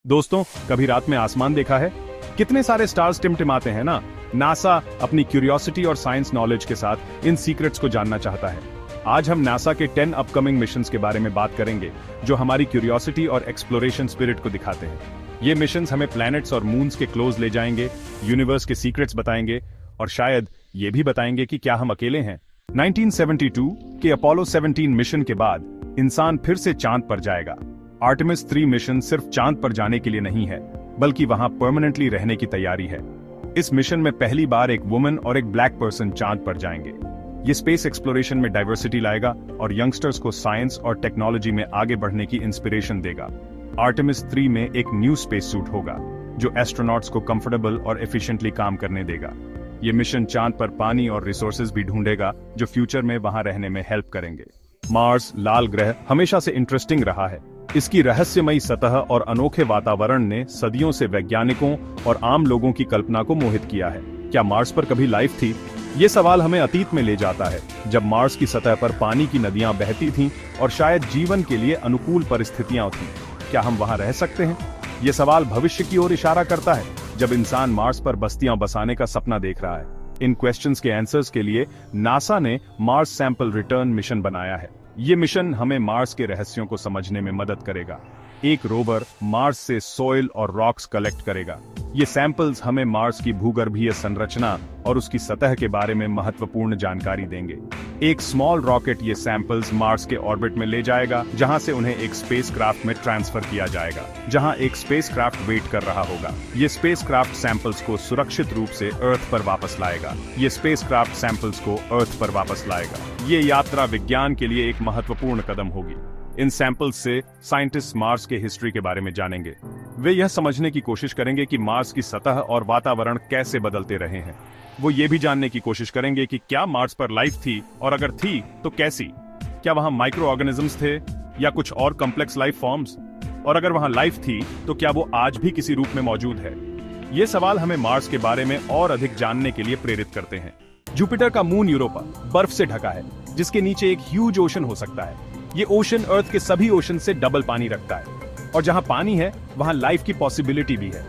दोस्तों, कभी रात में आसमान देखा है? कितने सारे स्टार्स टिमटिमाते हैं ना। नासा अपनी क्यूरियोसिटी और साइंस नॉलेज के साथ इन सीक्रेट्स को जानना चाहता है। आज हम नासा के 10 अपकमिंग मिशंस के बारे में बात करेंगे जो हमारी क्यूरियोसिटी और एक्सप्लोरेशन स्पिरिट को दिखाते हैं। ये मिशंस हमें प्लैनेट्स और मून्स के क्लोज ले जाएंगे, यूनिवर्स के सीक्रेट्स बताएंगे और शायद ये भी बताएंगे कि क्या हम अकेले हैं। 1972 के अपोलो 17 मिशन के बाद इंसान फिर से चांद पर जाएगा। आर्टेमिस 3 मिशन सिर्फ चांद पर जाने के लिए नहीं है, बल्कि वहां परमानेंटली रहने की तैयारी है। इस मिशन में पहली बार एक वुमन और एक ब्लैक पर्सन चांद पर जाएंगे। ये स्पेस एक्सप्लोरेशन में डाइवर्सिटी लाएगा और यंगस्टर्स को साइंस और टेक्नोलॉजी में आगे बढ़ने की इंस्पिरेशन देगा। आर्टेमिस 3 में एक न्यू स्पेस सूट होगा जो एस्ट्रोनॉट्स को कंफर्टेबल और एफिशिएंटली काम करने देगा। ये मिशन चांद पर पानी और रिसोर्सेज भी ढूंढेगा जो फ्यूचर में वहां रहने में हेल्प करेंगे। मार्स, लाल ग्रह, हमेशा से इंटरेस्टिंग रहा है। इसकी रहस्यमयी सतह और अनोखे वातावरण ने सदियों से वैज्ञानिकों और आम लोगों की कल्पना को मोहित किया है। क्या मार्स पर कभी लाइफ थी? ये सवाल हमें अतीत में ले जाता है, जब मार्स की सतह पर पानी की नदियां बहती थीं और शायद जीवन के लिए अनुकूल परिस्थितियां थीं। क्या हम वहां रह सकते हैं? ये सवाल भविष्य की ओर इशारा करता है, जब इंसान मार्स पर बस्तियां बसाने का सपना देख रहा है। इन क्वेश्चंस के आंसर्स के लिए नासा ने मार्स सैंपल रिटर्न मिशन बनाया है। ये मिशन हमें मार्स के रहस्यों को समझने में मदद करेगा। एक रोवर मार्स से सॉइल और रॉक्स कलेक्ट करेगा। ये सैंपल्स हमें मार्स की भूगर्भीय संरचना और उसकी सतह के बारे में महत्वपूर्ण जानकारी देंगे। एक स्मॉल रॉकेट ये सैंपल्स मार्स के ऑर्बिट में ले जाएगा, जहां से उन्हें एक स्पेसक्राफ्ट में ट्रांसफर किया जाएगा, जहां एक स्पेसक्राफ्ट वेट कर रहा होगा। ये स्पेसक्राफ्ट सैंपल्स को सुरक्षित रूप से अर्थ पर वापस लाएगा। ये स्पेसक्राफ्ट सैंपल्स को अर्थ पर वापस लाएगा। ये यात्रा विज्ञान के लिए एक महत्वपूर्ण कदम होगी। इन सैंपल्स से साइंटिस्ट मार्स के हिस्ट्री के बारे में जानेंगे। वे यह समझने की कोशिश करेंगे कि मार्स की सतह और वातावरण कैसे बदलते रहे हैं। वो ये भी जानने की कोशिश करेंगे कि क्या मार्स पर लाइफ थी और अगर थी तो कैसी। क्या वहां माइक्रो ऑर्गेनिजम्स थे या कुछ और कॉम्प्लेक्स लाइफ फॉर्म्स? और अगर वहां लाइफ थी तो क्या वो आज भी किसी रूप में मौजूद है? ये सवाल हमें मार्स के बारे में और अधिक जानने के लिए प्रेरित करते हैं। जुपिटर का मून यूरोपा बर्फ से ढका है, जिसके नीचे एक ह्यूज ओशन हो सकता है। ये ओशन अर्थ के सभी ओशन से डबल पानी रखता है और जहां पानी है वहां लाइफ की पॉसिबिलिटी भी है।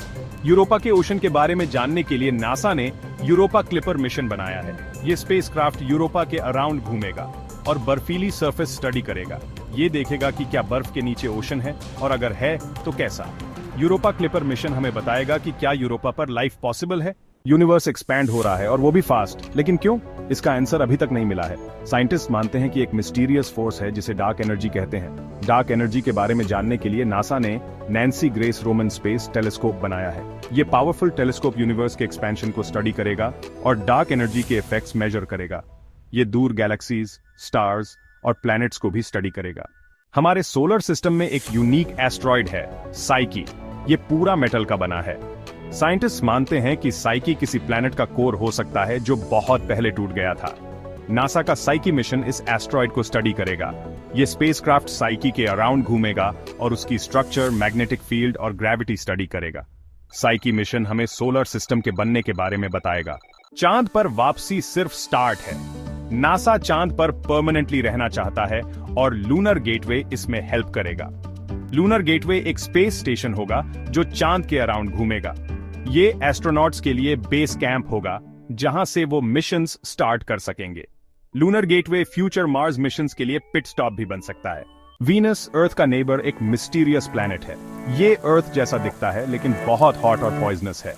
यूरोपा के ओशन के बारे में जानने के लिए नासा ने यूरोपा क्लिपर मिशन बनाया है। ये स्पेसक्राफ्ट यूरोपा के अराउंड घूमेगा और बर्फीली सरफेस स्टडी करेगा। ये देखेगा कि क्या बर्फ के नीचे ओशन है और अगर है तो कैसा। यूरोपा क्लिपर मिशन हमें बताएगा कि क्या यूरोपा पर लाइफ पॉसिबल है। यूनिवर्स एक्सपैंड हो रहा है और वो भी फास्ट, लेकिन क्यों? इसका आंसर अभी तक नहीं मिला है। साइंटिस्ट मानते हैं कि एक मिस्टीरियस फोर्स है जिसे डार्क एनर्जी कहते हैं। डार्क एनर्जी के बारे में जानने के लिए नासा ने Nancy grace Roman space telescope बनाया है। ये पावरफुल टेलीस्कोप यूनिवर्स के एक्सपेंशन को स्टडी करेगा और डार्क एनर्जी के इफेक्ट्स मेजर करेगा। ये दूर गैलेक्सीज, स्टार्स और प्लैनेट्स को भी स्टडी करेगा। हमारे सोलर सिस्टम में एक यूनिक एस्ट्रॉइड है, साइकी। ये पूरा मेटल का बना है। साइंटिस्ट मानते हैं कि साइकी किसी प्लैनेट का कोर हो सकता है जो बहुत पहले टूट गया था। नासा का साइकी मिशन इस एस्ट्रॉइड को स्टडी करेगा। ये स्पेसक्राफ्ट साइकी के अराउंड घूमेगा और उसकी स्ट्रक्चर, मैग्नेटिक फील्ड और ग्रेविटी स्टडी करेगा। साइकी मिशन हमें सोलर सिस्टम के बनने के बारे में बताएगा। चांद पर वापसी सिर्फ स्टार्ट है। नासा चांद पर परमानेंटली रहना चाहता है और लूनर गेटवे इसमें हेल्प करेगा। लूनर गेटवे एक स्पेस स्टेशन होगा जो चांद के अराउंड घूमेगा। ये एस्ट्रोनॉट्स के लिए बेस कैंप होगा जहां से वो मिशंस स्टार्ट कर सकेंगे। Lunar gateway future Mars missions के लिए पिट स्टॉप भी बन सकता है। वीनस, अर्थ का नेबर, एक मिस्टीरियस प्लैनेट है। ये अर्थ जैसा दिखता है लेकिन बहुत हॉट और पॉइजनस है।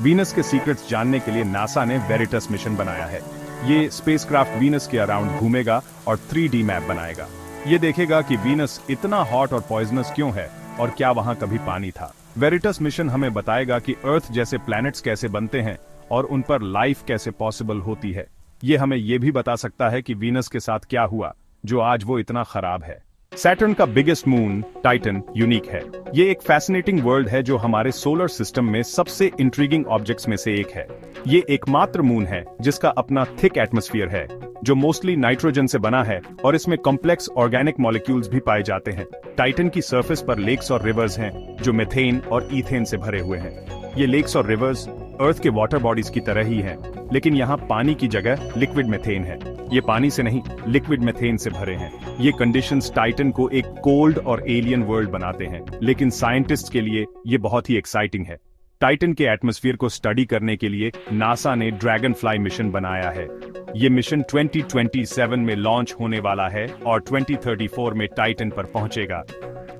वीनस के सीक्रेट्स जानने के लिए नासा ने वेरिटस मिशन बनाया है। ये स्पेसक्राफ्ट वीनस के अराउंड घूमेगा और 3D मैप बनाएगा। ये देखेगा कि वीनस इतना हॉट और पॉइजनस क्यों है और क्या वहां कभी पानी था। वेरिटस मिशन हमें बताएगा कि अर्थ जैसे प्लैनेट्स कैसे बनते हैं और उन पर लाइफ कैसे पॉसिबल होती है। ये हमें ये भी बता सकता है कि वीनस के साथ क्या हुआ जो आज वो इतना खराब है। सैटर्न का बिगेस्ट मून, टाइटन, यूनिक है। ये एक फैसिनेटिंग वर्ल्ड है जो हमारे सोलर सिस्टम में सबसे इंट्रीगिंग ऑब्जेक्ट्स में से एक है। ये एकमात्र मून है जिसका अपना थिक एटमॉस्फेयर है जो मोस्टली नाइट्रोजन से बना है और इसमें कॉम्प्लेक्स ऑर्गेनिक मॉलिक्यूल्स भी पाए जाते हैं। टाइटन की सरफेस पर लेक्स और रिवर्स हैं जो मीथेन और ईथेन से भरे हुए हैं। ये लेक्स और रिवर्स अर्थ के वाटर बॉडीज की तरह ही हैं। लेकिन यहाँ पानी की जगह लिक्विड मेथेन है। ये पानी से नहीं, लिक्विड मेथेन से भरे हैं। ये कंडीशंस टाइटन को एक कोल्ड और एलियन वर्ल्ड बनाते हैं, लेकिन साइंटिस्ट के लिए ये बहुत ही एक्साइटिंग है। टाइटन के एटमॉस्फेयर को स्टडी करने के लिए नासा ने ड्रैगन फ्लाई मिशन बनाया है। ये मिशन 2027 में लॉन्च होने वाला है और 2034 में टाइटन पर पहुंचेगा।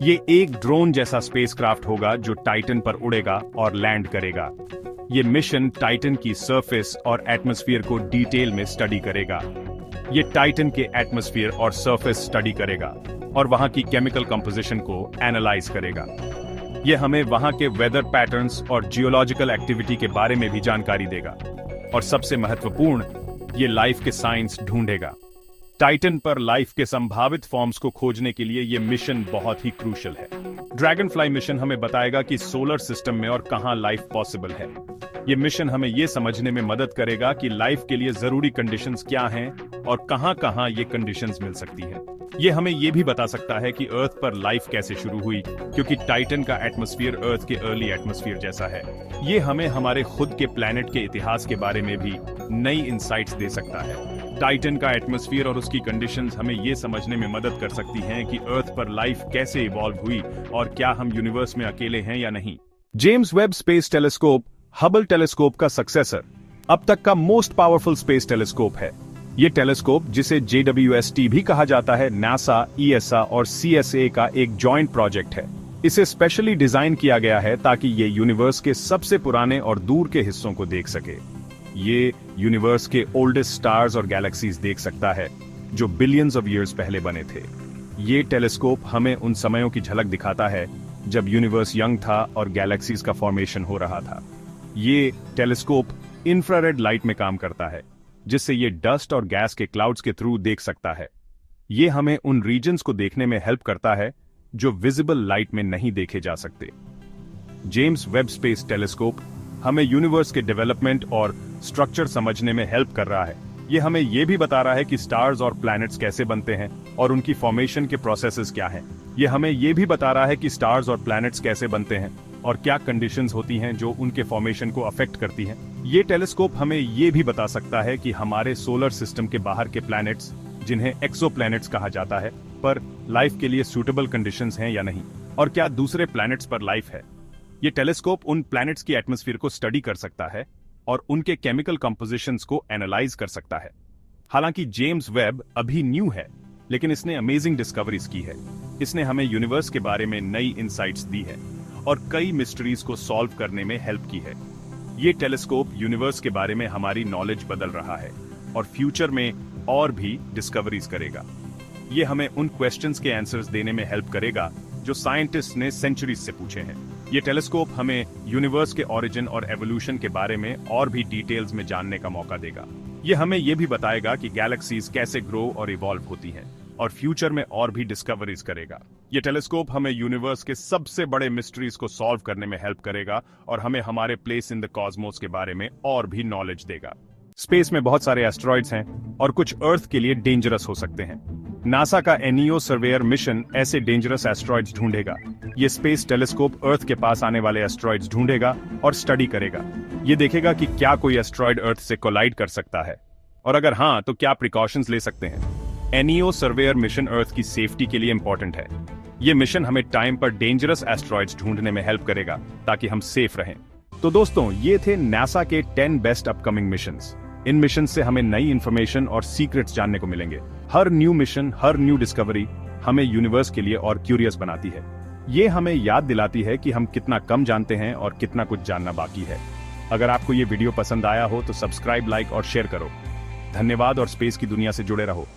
ये एक ड्रोन जैसा स्पेसक्राफ्ट होगा जो टाइटन पर उड़ेगा और लैंड करेगा। ये मिशन टाइटन की सरफेस और एटमॉस्फेयर को डिटेल में स्टडी करेगा। ये टाइटन के एटमॉस्फेयर और सरफेस स्टडी करेगा और वहां की केमिकल कंपोजिशन को एनालाइज करेगा। ये हमें वहां के वेदर पैटर्न्स और जियोलॉजिकल एक्टिविटी के बारे में भी जानकारी देगा। और सबसे महत्वपूर्ण, ये लाइफ के साइंस ढूंढेगा। टाइटन पर लाइफ के संभावित फॉर्म्स को खोजने के लिए ये मिशन बहुत ही क्रूशियल है। ड्रैगन फ्लाई मिशन हमें बताएगा कि सोलर सिस्टम में और कहां लाइफ पॉसिबल है। ये मिशन हमें ये समझने में मदद करेगा कि लाइफ के लिए जरूरी कंडीशंस क्या हैं और कहां-कहां ये कंडीशंस मिल सकती है। ये हमें ये भी बता सकता है कि अर्थ पर लाइफ कैसे शुरू हुई, क्योंकि टाइटन का एटमॉस्फेयर अर्थ के अर्ली एटमॉस्फेयर जैसा है। ये हमें हमारे खुद के प्लैनेट के इतिहास के बारे में भी नई इंसाइट्स दे सकता है। टाइटन का एटमॉस्फेयर और उसकी कंडीशंस हमें ये समझने में मदद कर सकती हैं कि अर्थ पर लाइफ कैसे इवॉल्व हुई और क्या हम यूनिवर्स में अकेले हैं या नहीं। James Webb space telescope Hubble telescope का सक्सेसर, अब तक का मोस्ट पावरफुल स्पेस टेलीस्कोप है। ये टेलीस्कोप, जिसे JWST भी कहा जाता है, नासा, ESA और CSA का एक जॉइंट प्रोजेक्ट है। इसे स्पेशली डिजाइन किया गया है ताकि ये यूनिवर्स के सबसे पुराने और दूर के हिस्सों को देख सके। ये यूनिवर्स के ओल्डेस्ट स्टार्स और गैलेक्सीज देख सकता है जो बिलियंस ऑफ ईयर्स पहले बने थे। ये टेलीस्कोप हमें उन समयों की झलक दिखाता है जब यूनिवर्स यंग था और गैलेक्सीज का फॉर्मेशन हो रहा था। ये टेलीस्कोप इंफ्रारेड लाइट में काम करता है, जिससे ये डस्ट और गैस के क्लाउड्स के थ्रू देख सकता है। ये हमें उन रीजन्स को देखने में हेल्प करता है जो विजिबल लाइट में नहीं देखे जा सकते। जेम्स वेब स्पेस टेलीस्कोप हमें यूनिवर्स के डेवलपमेंट और स्ट्रक्चर समझने में हेल्प कर रहा है। ये हमें ये भी बता रहा है कि स्टार्स और प्लैनेट्स कैसे बनते हैं और उनकी फॉर्मेशन के प्रोसेसेस क्या हैं। ये हमें ये भी बता रहा है कि स्टार्स और प्लैनेट्स कैसे बनते हैं और क्या कंडीशंस होती हैं जो उनके फॉर्मेशन को अफेक्ट करती हैं। ये टेलीस्कोप हमें ये भी बता सकता है कि हमारे सोलर सिस्टम के बाहर के प्लैनेट्स, जिन्हें एक्सोप्लैनेट्स कहा जाता है, पर लाइफ के लिए सूटेबल कंडीशंस हैं या नहीं, और क्या दूसरे प्लैनेट्स पर लाइफ है। ये टेलीस्कोप उन प्लैनेट्स की एटमॉस्फेयर को स्टडी कर सकता है और उनके केमिकल कंपोजिशंस को एनालाइज कर सकता है। हालांकि जेम्स वेब अभी न्यू है, लेकिन इसने अमेजिंग डिस्कवरीज की है। इसने हमें यूनिवर्स के बारे में नई इंसाइट्स दी है और कई मिस्ट्रीज को सॉल्व करने में हेल्प की है। ये टेलीस्कोप यूनिवर्स के बारे में हमारी नॉलेज बदल रहा है और फ्यूचर में और भी डिस्कवरीज करेगा। ये हमें उन क्वेश्चंस के आंसर्स देने में हेल्प करेगा जो साइंटिस्ट ने सेंचुरीज से पूछे हैं। ये टेलीस्कोप हमें यूनिवर्स के ओरिजिन और एवोल्यूशन के बारे में और भी डिटेल्स में जानने का मौका देगा। ये हमें ये भी बताएगा कि गैलेक्सीज कैसे ग्रो और इवॉल्व होती हैं और फ्यूचर में और भी डिस्कवरीज करेगा। ये टेलीस्कोप हमें यूनिवर्स के सबसे बड़े मिस्ट्रीज को सॉल्व करने में हेल्प करेगा और हमें हमारे प्लेस इन द कॉस्मोस के बारे में और भी नॉलेज देगा। स्पेस में बहुत सारे एस्ट्रॉइड्स हैं और कुछ अर्थ के लिए डेंजरस हो सकते हैं। नासा का एनियो सर्वेयर मिशन ऐसे डेंजरस एस्ट्रॉइड्स ढूंढेगा। ये स्पेस टेलीस्कोप अर्थ के पास आने वाले एस्ट्रॉइड्स ढूंढेगा और स्टडी करेगा। ये देखेगा कि क्या कोई एस्ट्रॉइड अर्थ से कोलाइड कर सकता है और अगर हाँ, तो क्या प्रिकॉशंस ले सकते हैं। एनियो सर्वेयर मिशन अर्थ की सेफ्टी के लिए इंपॉर्टेंट है। ये मिशन हमें टाइम पर डेंजरस एस्ट्रॉइड्स ढूंढने में हेल्प करेगा ताकि हम सेफ रहें। तो दोस्तों, ये थे नासा के 10 बेस्ट अपकमिंग मिशंस। इन मिशन से हमें नई इंफॉर्मेशन और सीक्रेट्स जानने को मिलेंगे। हर न्यू मिशन, हर न्यू डिस्कवरी हमें यूनिवर्स के लिए और क्यूरियस बनाती है। ये हमें याद दिलाती है कि हम कितना कम जानते हैं और कितना कुछ जानना बाकी है। अगर आपको ये वीडियो पसंद आया हो तो सब्सक्राइब, लाइक और शेयर करो। धन्यवाद और स्पेस की दुनिया से जुड़े रहो।